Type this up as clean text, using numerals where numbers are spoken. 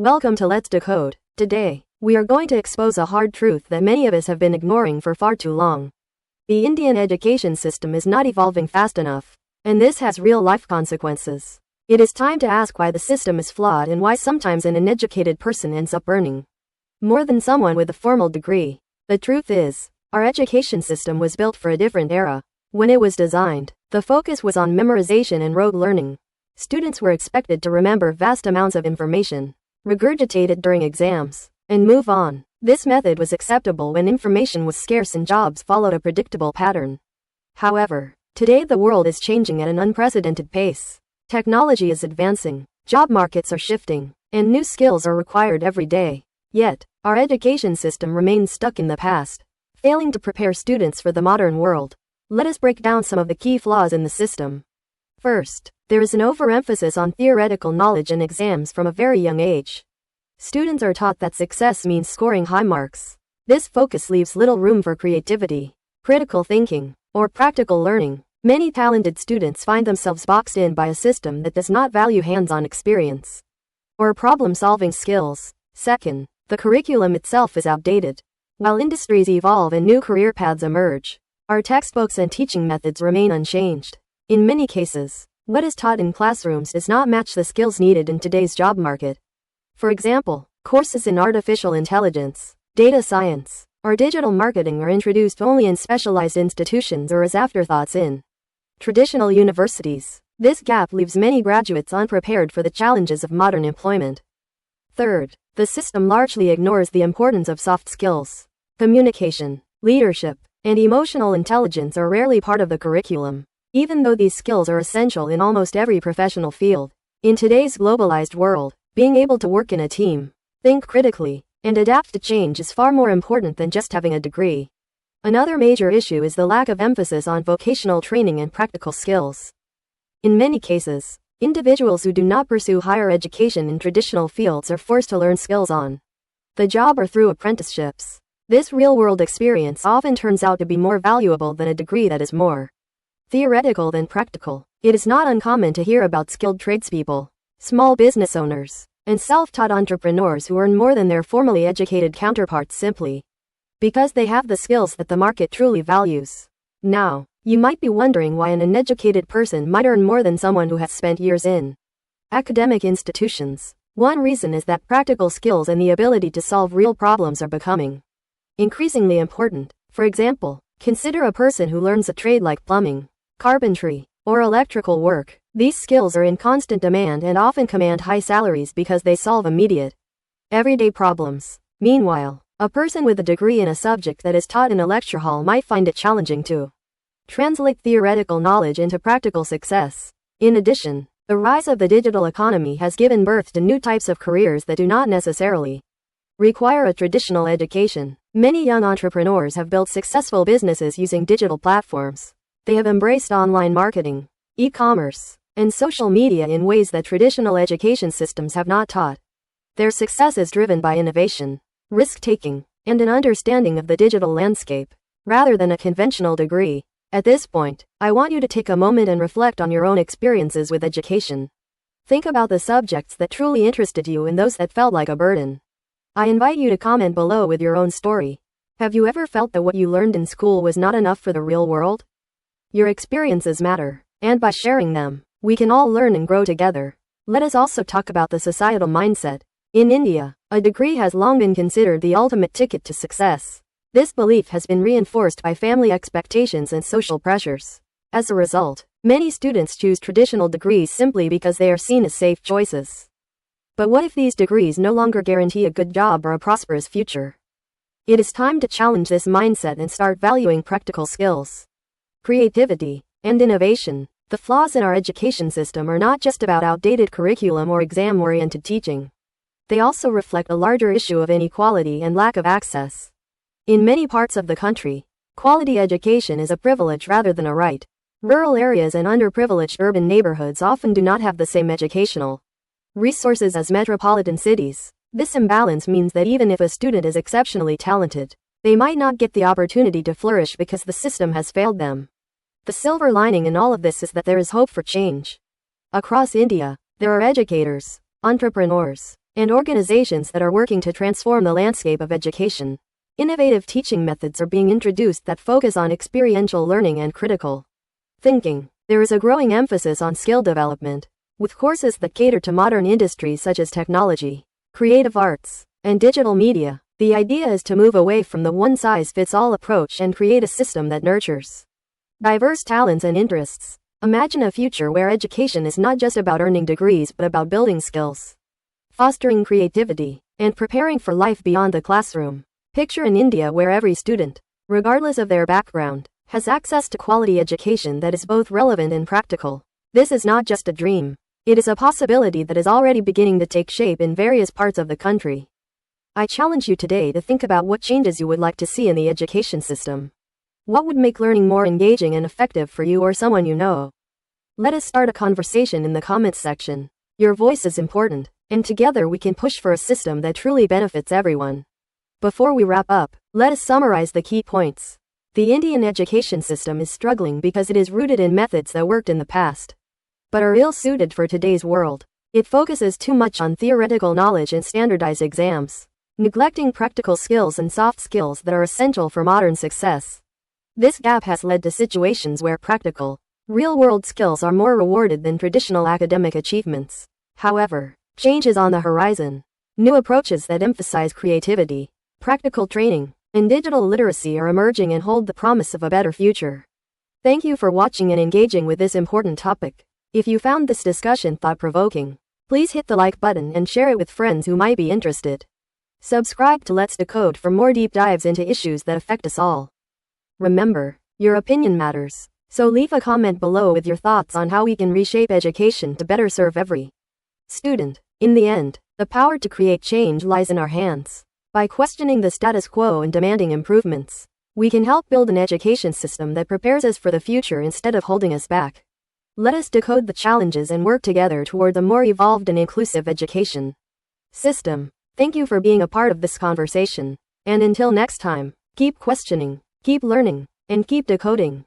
Welcome to Let's Decode. Today, we are going to expose a hard truth that many of us have been ignoring for far too long. The Indian education system is not evolving fast enough, and this has real-life consequences. It is time to ask why the system is flawed and why sometimes an uneducated person ends up earning more than someone with a formal degree. The truth is, our education system was built for a different era. When it was designed, the focus was on memorization and rote learning. Students were expected to remember vast amounts of information, regurgitate it during exams, and move on. This method was acceptable when information was scarce and jobs followed a predictable pattern. However, today the world is changing at an unprecedented pace. Technology is advancing, job markets are shifting, and new skills are required every day. Yet, our education system remains stuck in the past, failing to prepare students for the modern world. Let us break down some of the key flaws in the system. First, there is an overemphasis on theoretical knowledge and exams from a very young age. Students are taught that success means scoring high marks. This focus leaves little room for creativity, critical thinking, or practical learning. Many talented students find themselves boxed in by a system that does not value hands-on experience or problem-solving skills. Second, the curriculum itself is outdated. While industries evolve and new career paths emerge, our textbooks and teaching methods remain unchanged. In many cases, what is taught in classrooms does not match the skills needed in today's job market. For example, courses in artificial intelligence, data science, or digital marketing are introduced only in specialized institutions or as afterthoughts in traditional universities. This gap leaves many graduates unprepared for the challenges of modern employment. Third, the system largely ignores the importance of soft skills. Communication, leadership, and emotional intelligence are rarely part of the curriculum, even though these skills are essential in almost every professional field. In today's globalized world, being able to work in a team, think critically, and adapt to change is far more important than just having a degree. Another major issue is the lack of emphasis on vocational training and practical skills. In many cases, individuals who do not pursue higher education in traditional fields are forced to learn skills on the job or through apprenticeships. This real-world experience often turns out to be more valuable than a degree that is more theoretical than practical. It is not uncommon to hear about skilled tradespeople, small business owners, and self-taught entrepreneurs who earn more than their formally educated counterparts simply because they have the skills that the market truly values. Now, you might be wondering why an uneducated person might earn more than someone who has spent years in academic institutions. One reason is that practical skills and the ability to solve real problems are becoming increasingly important. For example, consider a person who learns a trade like plumbing, carpentry, or electrical work. These skills are in constant demand and often command high salaries because they solve immediate, everyday problems. Meanwhile, a person with a degree in a subject that is taught in a lecture hall might find it challenging to translate theoretical knowledge into practical success. In addition, the rise of the digital economy has given birth to new types of careers that do not necessarily require a traditional education. Many young entrepreneurs have built successful businesses using digital platforms. They have embraced online marketing, e-commerce, and social media in ways that traditional education systems have not taught. Their success is driven by innovation, risk-taking, and an understanding of the digital landscape, rather than a conventional degree. At this point, I want you to take a moment and reflect on your own experiences with education. Think about the subjects that truly interested you and those that felt like a burden. I invite you to comment below with your own story. Have you ever felt that what you learned in school was not enough for the real world? Your experiences matter, and by sharing them, we can all learn and grow together. Let us also talk about the societal mindset. In India, a degree has long been considered the ultimate ticket to success. This belief has been reinforced by family expectations and social pressures. As a result, many students choose traditional degrees simply because they are seen as safe choices. But what if these degrees no longer guarantee a good job or a prosperous future? It is time to challenge this mindset and start valuing practical skills, creativity, and innovation. The flaws in our education system are not just about outdated curriculum or exam-oriented teaching. They also reflect a larger issue of inequality and lack of access. In many parts of the country, quality education is a privilege rather than a right. Rural areas and underprivileged urban neighborhoods often do not have the same educational resources as metropolitan cities. This imbalance means that even if a student is exceptionally talented, they might not get the opportunity to flourish because the system has failed them. The silver lining in all of this is that there is hope for change. Across India, there are educators, entrepreneurs, and organizations that are working to transform the landscape of education. Innovative teaching methods are being introduced that focus on experiential learning and critical thinking. There is a growing emphasis on skill development, with courses that cater to modern industries such as technology, creative arts, and digital media. The idea is to move away from the one-size-fits-all approach and create a system that nurtures diverse talents and interests. Imagine a future where education is not just about earning degrees but about building skills, fostering creativity, and preparing for life beyond the classroom. Picture an India where every student, regardless of their background, has access to quality education that is both relevant and practical. This is not just a dream. It is a possibility that is already beginning to take shape in various parts of the country. I challenge you today to think about what changes you would like to see in the education system. What would make learning more engaging and effective for you or someone you know? Let us start a conversation in the comments section. Your voice is important, and together we can push for a system that truly benefits everyone. Before we wrap up, let us summarize the key points. The Indian education system is struggling because it is rooted in methods that worked in the past, but are ill-suited for today's world. It focuses too much on theoretical knowledge and standardized exams, neglecting practical skills and soft skills that are essential for modern success. This gap has led to situations where practical, real-world skills are more rewarded than traditional academic achievements. However, change is on the horizon. New approaches that emphasize creativity, practical training, and digital literacy are emerging and hold the promise of a better future. Thank you for watching and engaging with this important topic. If you found this discussion thought-provoking, please hit the like button and share it with friends who might be interested. Subscribe to Let's Decode for more deep dives into issues that affect us all. Remember, your opinion matters, so leave a comment below with your thoughts on how we can reshape education to better serve every student. In the end, the power to create change lies in our hands. By questioning the status quo and demanding improvements, we can help build an education system that prepares us for the future instead of holding us back. Let us decode the challenges and work together toward a more evolved and inclusive education system. Thank you for being a part of this conversation. And until next time, keep questioning, keep learning, and keep decoding.